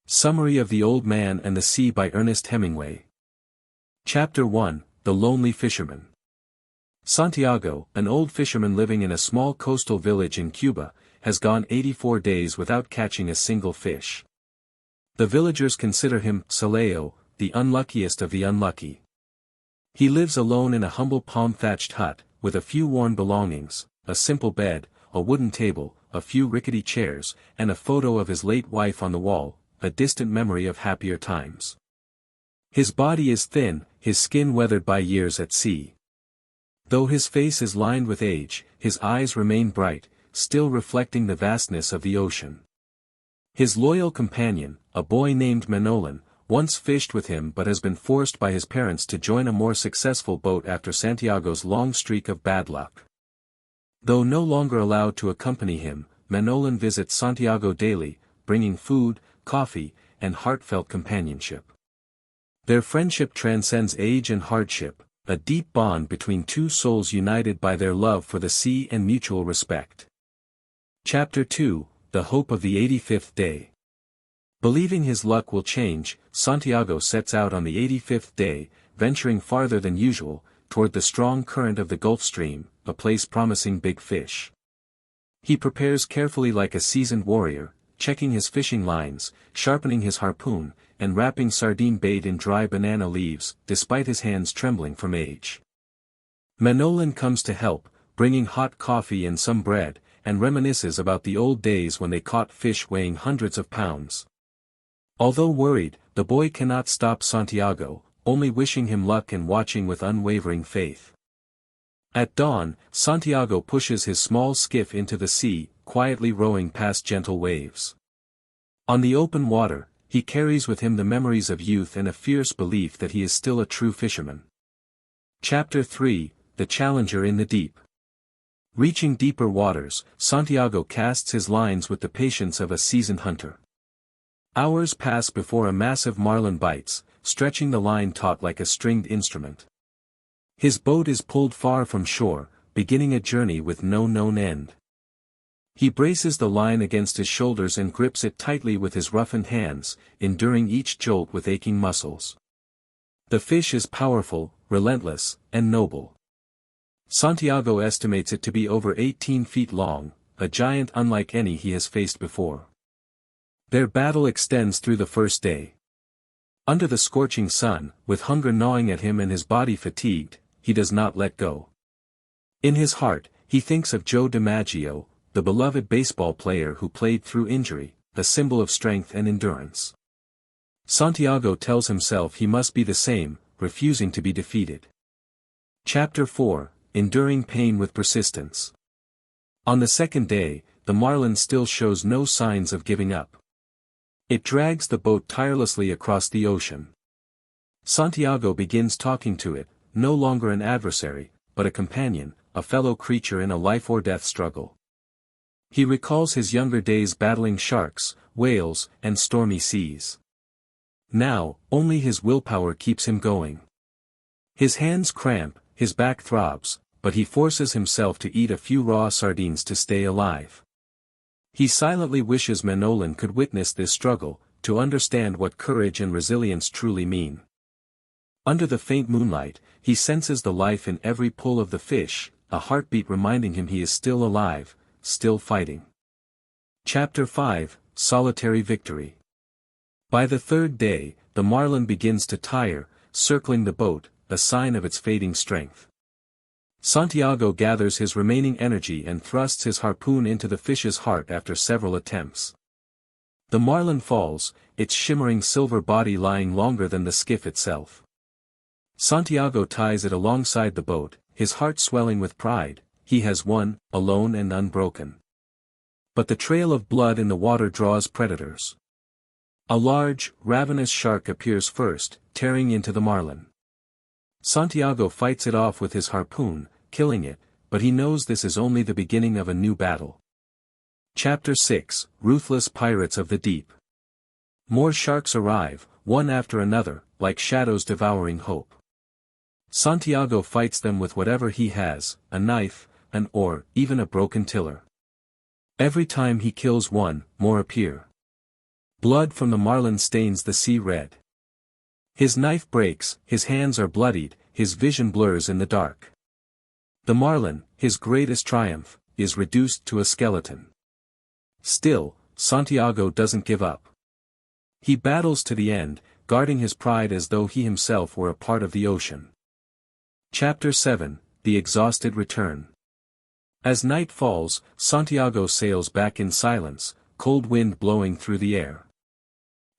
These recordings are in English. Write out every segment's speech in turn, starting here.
Summary of The Old Man and the Sea by Ernest Hemingway. Chapter 1, The Lonely Fisherman. Santiago, an old fisherman living in a small coastal village in Cuba, has gone 84 days without catching a single fish. The villagers consider him Saleo, the unluckiest of the unlucky. He lives alone in a humble palm-thatched hut, with a few worn belongings, a simple bed, a wooden table, a few rickety chairs, and a photo of his late wife on the wall, a distant memory of happier times. His body is thin, his skin weathered by years at sea. Though his face is lined with age, his eyes remain bright, still reflecting the vastness of the ocean. His loyal companion, a boy named Manolin, once fished with him but has been forced by his parents to join a more successful boat after Santiago's long streak of bad luck. Though no longer allowed to accompany him, Manolin visits Santiago daily, bringing food, coffee, and heartfelt companionship. Their friendship transcends age and hardship, a deep bond between two souls united by their love for the sea and mutual respect. Chapter 2, The Hope of the 85th Day. Believing his luck will change, Santiago sets out on the 85th day, venturing farther than usual, toward the strong current of the Gulf Stream, a place promising big fish. He prepares carefully like a seasoned warrior, checking his fishing lines, sharpening his harpoon, and wrapping sardine bait in dry banana leaves, despite his hands trembling from age. Manolin comes to help, bringing hot coffee and some bread, and reminisces about the old days when they caught fish weighing hundreds of pounds. Although worried, the boy cannot stop Santiago, only wishing him luck and watching with unwavering faith. At dawn, Santiago pushes his small skiff into the sea, quietly rowing past gentle waves. On the open water, he carries with him the memories of youth and a fierce belief that he is still a true fisherman. Chapter 3, The Challenger in the Deep. Reaching deeper waters, Santiago casts his lines with the patience of a seasoned hunter. Hours pass before a massive marlin bites, stretching the line taut like a stringed instrument. His boat is pulled far from shore, beginning a journey with no known end. He braces the line against his shoulders and grips it tightly with his roughened hands, enduring each jolt with aching muscles. The fish is powerful, relentless, and noble. Santiago estimates it to be over 18 feet long, a giant unlike any he has faced before. Their battle extends through the first day. Under the scorching sun, with hunger gnawing at him and his body fatigued, he does not let go. In his heart, he thinks of Joe DiMaggio, the beloved baseball player who played through injury, a symbol of strength and endurance. Santiago tells himself he must be the same, refusing to be defeated. Chapter 4, Enduring Pain with Persistence. On the second day, the marlin still shows no signs of giving up. It drags the boat tirelessly across the ocean. Santiago begins talking to it, no longer an adversary, but a companion, a fellow creature in a life-or-death struggle. He recalls his younger days battling sharks, whales, and stormy seas. Now, only his willpower keeps him going. His hands cramp, his back throbs, but he forces himself to eat a few raw sardines to stay alive. He silently wishes Manolin could witness this struggle, to understand what courage and resilience truly mean. Under the faint moonlight, he senses the life in every pull of the fish, a heartbeat reminding him he is still alive, still fighting. Chapter 5, Solitary Victory. By the third day, the marlin begins to tire, circling the boat, a sign of its fading strength. Santiago gathers his remaining energy and thrusts his harpoon into the fish's heart after several attempts. The marlin falls, its shimmering silver body lying longer than the skiff itself. Santiago ties it alongside the boat, his heart swelling with pride. He has won, alone and unbroken. But the trail of blood in the water draws predators. A large, ravenous shark appears first, tearing into the marlin. Santiago fights it off with his harpoon, killing it, but he knows this is only the beginning of a new battle. Chapter 6, Ruthless Pirates of the Deep. More sharks arrive, one after another, like shadows devouring hope. Santiago fights them with whatever he has, a knife, an oar, even a broken tiller. Every time he kills one, more appear. Blood from the marlin stains the sea red. His knife breaks, his hands are bloodied, his vision blurs in the dark. The marlin, his greatest triumph, is reduced to a skeleton. Still, Santiago doesn't give up. He battles to the end, guarding his pride as though he himself were a part of the ocean. Chapter 7, The Exhausted Return. As night falls, Santiago sails back in silence, cold wind blowing through the air.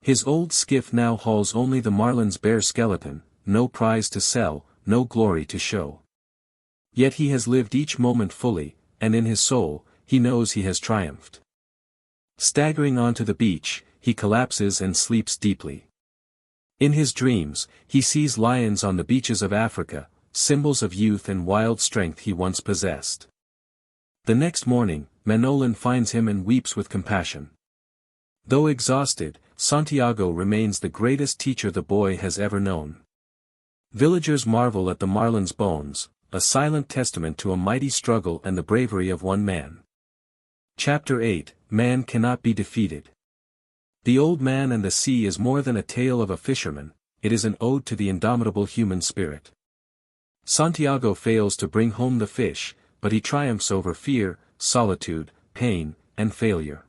His old skiff now hauls only the marlin's bare skeleton, no prize to sell, no glory to show. Yet he has lived each moment fully, and in his soul, he knows he has triumphed. Staggering onto the beach, he collapses and sleeps deeply. In his dreams, he sees lions on the beaches of Africa, symbols of youth and wild strength he once possessed. The next morning, Manolin finds him and weeps with compassion. Though exhausted, Santiago remains the greatest teacher the boy has ever known. Villagers marvel at the marlin's bones, a silent testament to a mighty struggle and the bravery of one man. Chapter 8, Man Cannot Be Defeated. The Old Man and the Sea is more than a tale of a fisherman, it is an ode to the indomitable human spirit. Santiago fails to bring home the fish, but he triumphs over fear, solitude, pain, and failure.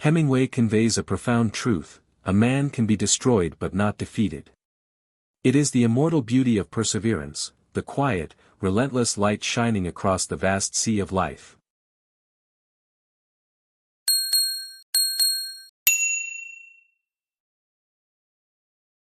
Hemingway conveys a profound truth: a man can be destroyed but not defeated. It is the immortal beauty of perseverance, the quiet, relentless light shining across the vast sea of life.